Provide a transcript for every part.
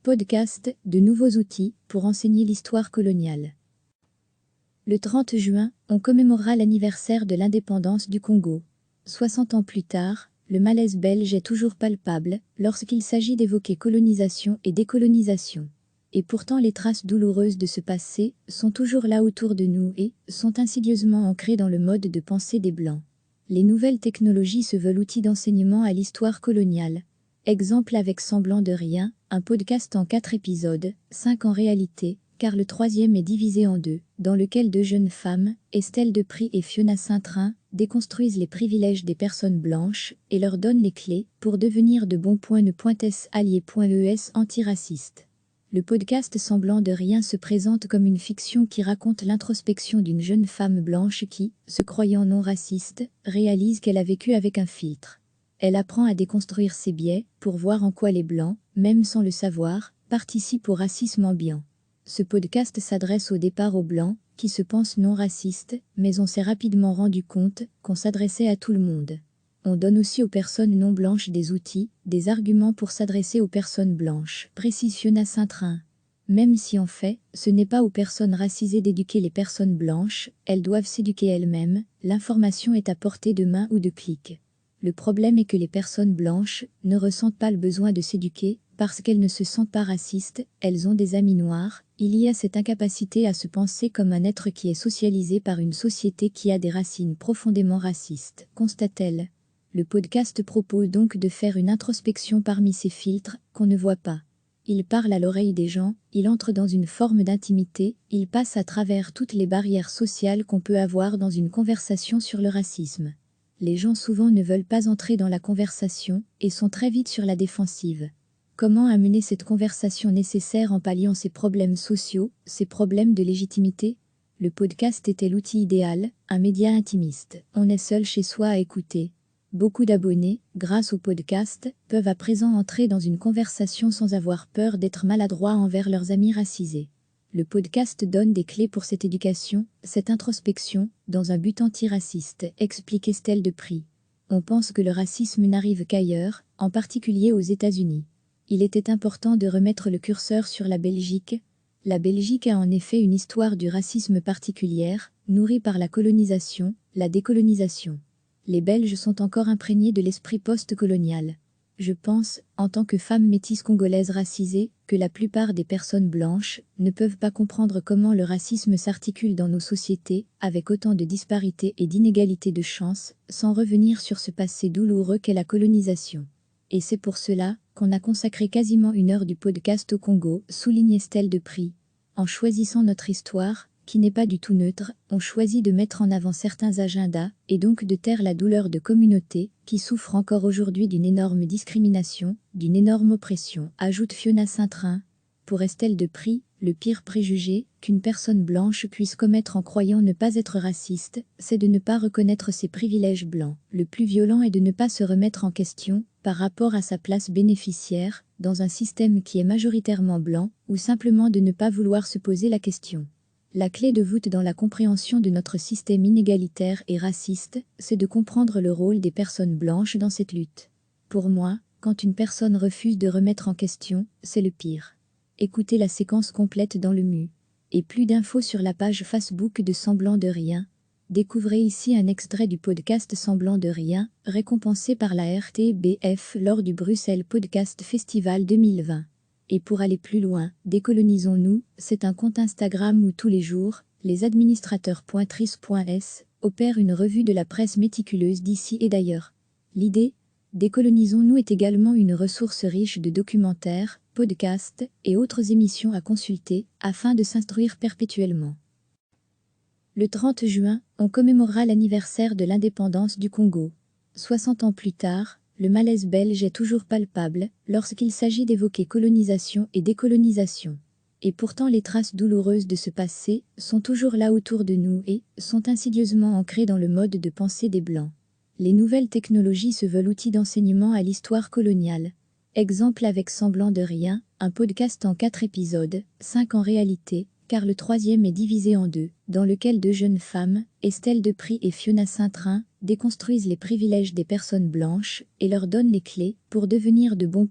Podcast, de nouveaux outils pour enseigner l'histoire coloniale. Le 30 juin, on commémorera l'anniversaire de l'indépendance du Congo. 60 ans plus tard, le malaise belge est toujours palpable lorsqu'il s'agit d'évoquer colonisation et décolonisation. Et pourtant les traces douloureuses de ce passé sont toujours là autour de nous et sont insidieusement ancrées dans le mode de pensée des Blancs. Les nouvelles technologies se veulent outils d'enseignement à l'histoire coloniale. Exemple avec Semblant de rien, un podcast en 4 épisodes, 5 en réalité, car le 3e est divisé en 2, dans lequel 2 jeunes femmes, Estelle Depris et Fiona Saint-Train, déconstruisent les privilèges des personnes blanches et leur donnent les clés pour devenir de bons alliés.es antiracistes. Le podcast Semblant de rien se présente comme une fiction qui raconte l'introspection d'une jeune femme blanche qui, se croyant non raciste, réalise qu'elle a vécu avec un filtre. Elle apprend à déconstruire ses biais pour voir en quoi les Blancs, même sans le savoir, participent au racisme ambiant. Ce podcast s'adresse au départ aux Blancs, qui se pensent non racistes, mais on s'est rapidement rendu compte qu'on s'adressait à tout le monde. On donne aussi aux personnes non blanches des outils, des arguments pour s'adresser aux personnes blanches, précise Fiona Saint-Train. Même si en fait, ce n'est pas aux personnes racisées d'éduquer les personnes blanches, elles doivent s'éduquer elles-mêmes, l'information est à portée de main ou de clic. Le problème est que les personnes blanches ne ressentent pas le besoin de s'éduquer parce qu'elles ne se sentent pas racistes, elles ont des amis noirs, il y a cette incapacité à se penser comme un être qui est socialisé par une société qui a des racines profondément racistes, constate-t-elle. Le podcast propose donc de faire une introspection parmi ces filtres qu'on ne voit pas. Il parle à l'oreille des gens, il entre dans une forme d'intimité, il passe à travers toutes les barrières sociales qu'on peut avoir dans une conversation sur le racisme. Les gens souvent ne veulent pas entrer dans la conversation et sont très vite sur la défensive. Comment amener cette conversation nécessaire en palliant ces problèmes sociaux, ces problèmes de légitimité? Le podcast était l'outil idéal, un média intimiste. On est seul chez soi à écouter. Beaucoup d'abonnés, grâce au podcast, peuvent à présent entrer dans une conversation sans avoir peur d'être maladroits envers leurs amis racisés. Le podcast donne des clés pour cette éducation, cette introspection, dans un but antiraciste, explique Estelle Depris. On pense que le racisme n'arrive qu'ailleurs, en particulier aux États-Unis. Il était important de remettre le curseur sur la Belgique. La Belgique a en effet une histoire du racisme particulière, nourrie par la colonisation, la décolonisation. Les Belges sont encore imprégnés de l'esprit post-colonial. Je pense, en tant que femme métisse congolaise racisée, que la plupart des personnes blanches ne peuvent pas comprendre comment le racisme s'articule dans nos sociétés, avec autant de disparités et d'inégalités de chances, sans revenir sur ce passé douloureux qu'est la colonisation. Et c'est pour cela qu'on a consacré quasiment 1 heure du podcast au Congo, souligne Estelle Depris. En choisissant notre histoire, qui n'est pas du tout neutre, on choisit de mettre en avant certains agendas, et donc de taire la douleur de communautés qui souffrent encore aujourd'hui d'une énorme discrimination, d'une énorme oppression, ajoute Fiona Saint-Train. Pour Estelle Depris, le pire préjugé qu'une personne blanche puisse commettre en croyant ne pas être raciste, c'est de ne pas reconnaître ses privilèges blancs. Le plus violent est de ne pas se remettre en question par rapport à sa place bénéficiaire dans un système qui est majoritairement blanc, ou simplement de ne pas vouloir se poser la question. La clé de voûte dans la compréhension de notre système inégalitaire et raciste, c'est de comprendre le rôle des personnes blanches dans cette lutte. Pour moi, quand une personne refuse de remettre en question, c'est le pire. Écoutez la séquence complète dans le MU. Et plus d'infos sur la page Facebook de Semblant de rien. Découvrez ici un extrait du podcast Semblant de rien, récompensé par la RTBF lors du Bruxelles Podcast Festival 2020. Et pour aller plus loin, Décolonisons-nous, c'est un compte Instagram où tous les jours, les administrateurs.tris.s opèrent une revue de la presse méticuleuse d'ici et d'ailleurs. L'idée, Décolonisons-nous est également une ressource riche de documentaires, podcasts et autres émissions à consulter afin de s'instruire perpétuellement. Le 30 juin, on commémorera l'anniversaire de l'indépendance du Congo. 60 ans plus tard, le malaise belge est toujours palpable lorsqu'il s'agit d'évoquer colonisation et décolonisation. Et pourtant les traces douloureuses de ce passé sont toujours là autour de nous et sont insidieusement ancrées dans le mode de pensée des Blancs. Les nouvelles technologies se veulent outils d'enseignement à l'histoire coloniale. Exemple avec Semblant de rien, un podcast en 4 épisodes, 5 en réalité, car le troisième est divisé en deux, dans lequel deux jeunes femmes, Estelle Depris et Fiona Saint-Train, déconstruisent les privilèges des personnes blanches et leur donnent les clés pour devenir de bons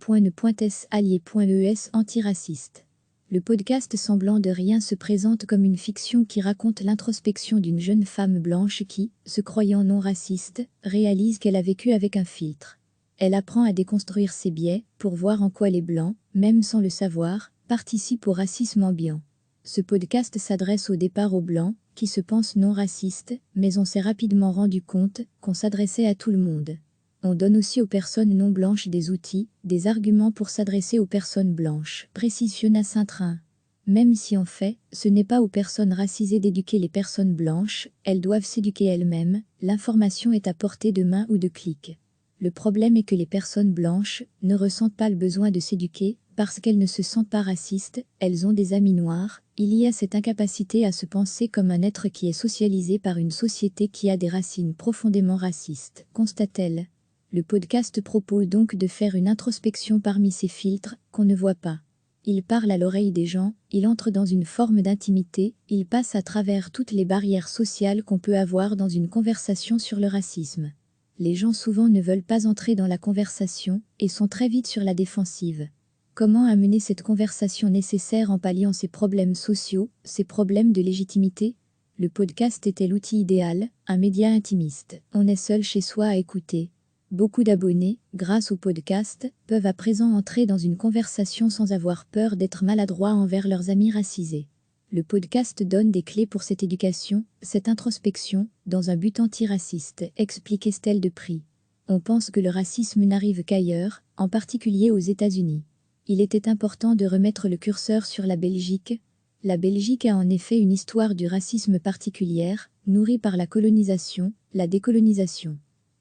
alliés.es antiracistes. Le podcast Semblant de rien se présente comme une fiction qui raconte l'introspection d'une jeune femme blanche qui, se croyant non raciste, réalise qu'elle a vécu avec un filtre. Elle apprend à déconstruire ses biais pour voir en quoi les blancs, même sans le savoir, participent au racisme ambiant. Ce podcast s'adresse au départ aux blancs, qui se pensent non racistes, mais on s'est rapidement rendu compte qu'on s'adressait à tout le monde. On donne aussi aux personnes non blanches des outils, des arguments pour s'adresser aux personnes blanches, précise Fiona Saint-Train. Même si en fait, ce n'est pas aux personnes racisées d'éduquer les personnes blanches, elles doivent s'éduquer elles-mêmes, l'information est à portée de main ou de clic. Le problème est que les personnes blanches ne ressentent pas le besoin de s'éduquer, parce qu'elles ne se sentent pas racistes, elles ont des amis noirs, il y a cette incapacité à se penser comme un être qui est socialisé par une société qui a des racines profondément racistes, constate-t-elle. Le podcast propose donc de faire une introspection parmi ces filtres qu'on ne voit pas. Il parle à l'oreille des gens, il entre dans une forme d'intimité, il passe à travers toutes les barrières sociales qu'on peut avoir dans une conversation sur le racisme. Les gens souvent ne veulent pas entrer dans la conversation et sont très vite sur la défensive. Comment amener cette conversation nécessaire en palliant ces problèmes sociaux, ces problèmes de légitimité? Le podcast était l'outil idéal, un média intimiste. On est seul chez soi à écouter. Beaucoup d'abonnés, grâce au podcast, peuvent à présent entrer dans une conversation sans avoir peur d'être maladroits envers leurs amis racisés. Le podcast donne des clés pour cette éducation, cette introspection, dans un but antiraciste, explique Estelle Depris. On pense que le racisme n'arrive qu'ailleurs, en particulier aux États-Unis. Il était important de remettre le curseur sur la Belgique. La Belgique a en effet une histoire du racisme particulière, nourrie par la colonisation, la décolonisation.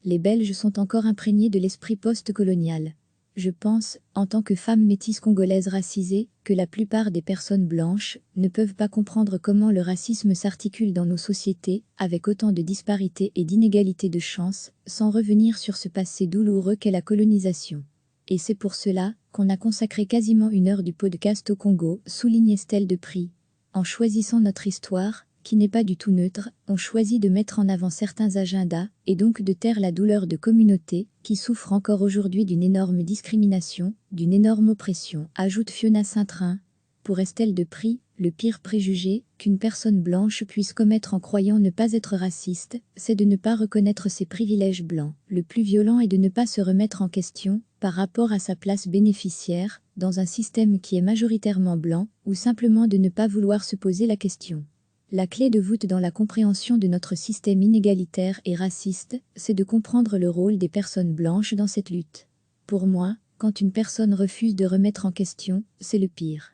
Les Belges sont encore imprégnés de l'esprit post-colonial. Je pense, en tant que femme métisse congolaise racisée, que la plupart des personnes blanches ne peuvent pas comprendre comment le racisme s'articule dans nos sociétés, avec autant de disparités et d'inégalités de chances, sans revenir sur ce passé douloureux qu'est la colonisation. Et c'est pour cela qu'on a consacré quasiment 1 heure du podcast au Congo, souligne Estelle Depris. En choisissant notre histoire, qui n'est pas du tout neutre, on choisit de mettre en avant certains agendas, et donc de taire la douleur de communautés qui souffrent encore aujourd'hui d'une énorme discrimination, d'une énorme oppression, ajoute Fiona Saint-Train. Pour Estelle Depris, le pire préjugé qu'une personne blanche puisse commettre en croyant ne pas être raciste, c'est de ne pas reconnaître ses privilèges blancs. Le plus violent est de ne pas se remettre en question, par rapport à sa place bénéficiaire, dans un système qui est majoritairement blanc, ou simplement de ne pas vouloir se poser la question. La clé de voûte dans la compréhension de notre système inégalitaire et raciste, c'est de comprendre le rôle des personnes blanches dans cette lutte. Pour moi, quand une personne refuse de remettre en question, c'est le pire.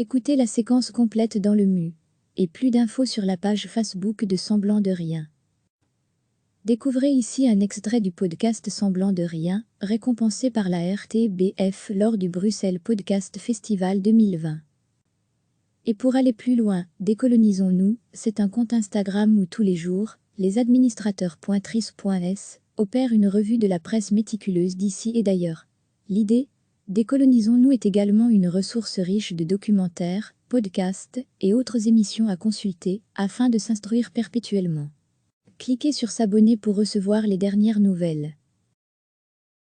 Écoutez la séquence complète dans le MU. Et plus d'infos sur la page Facebook de Semblant de rien. Découvrez ici un extrait du podcast Semblant de rien, récompensé par la RTBF lors du Bruxelles Podcast Festival 2020. Et pour aller plus loin, Décolonisons-nous, c'est un compte Instagram où tous les jours, les administrateurs.tris.s opèrent une revue de la presse méticuleuse d'ici et d'ailleurs. L'idée, Décolonisons-nous est également une ressource riche de documentaires, podcasts et autres émissions à consulter afin de s'instruire perpétuellement. Cliquez sur s'abonner pour recevoir les dernières nouvelles.